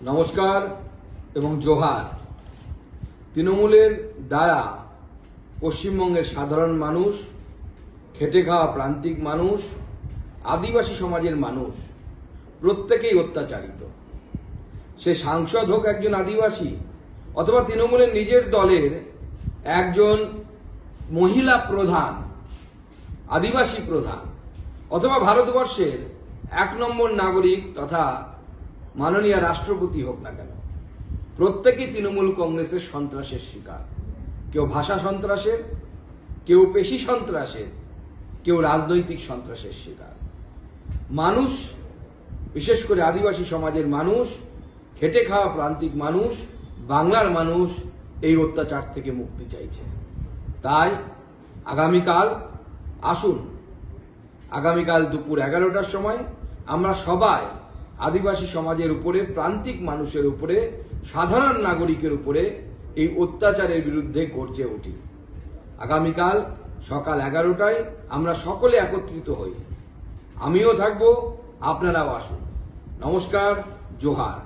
নমস্কার এবং জোহার। তৃণমূলের দ্বারা পশ্চিমবঙ্গের সাধারণ মানুষ, খেটে খাওয়া প্রান্তিক মানুষ, আদিবাসী সমাজের মানুষ প্রত্যেকেই অত্যাচারিত। সে সাংসদ হোক একজন আদিবাসী, অথবা তৃণমূলের নিজের দলের একজন মহিলা প্রধান, আদিবাসী প্রধান, অথবা ভারতবর্ষের 1 নম্বর নাগরিক তথা মাননীয় রাষ্ট্রপতি হোক না কেন, প্রত্যেকেই তৃণমূল কংগ্রেসের সন্ত্রাসের শিকার। কেউ ভাষা সন্ত্রাসের, কেউ পেশি সন্ত্রাসের, কেউ রাজনৈতিক সন্ত্রাসের শিকার। মানুষ, বিশেষ করে আদিবাসী সমাজের মানুষ, খেটে খাওয়া প্রান্তিক মানুষ, বাংলার মানুষ এই অত্যাচার থেকে মুক্তি চাইছে। তাই আগামীকাল আসুন, আগামীকাল দুপুর 11টার সময় আমরা সবাই আদিবাসী সমাজের উপরে, প্রান্তিক মানুষের উপরে, সাধারণ নাগরিকের উপরে এই অত্যাচারের বিরুদ্ধে গর্জে উঠি। আগামীকাল সকাল 11টায় আমরা সকলে একত্রিত হই। আমিও থাকবো, আপনারাও আসুন। নমস্কার, জোহার।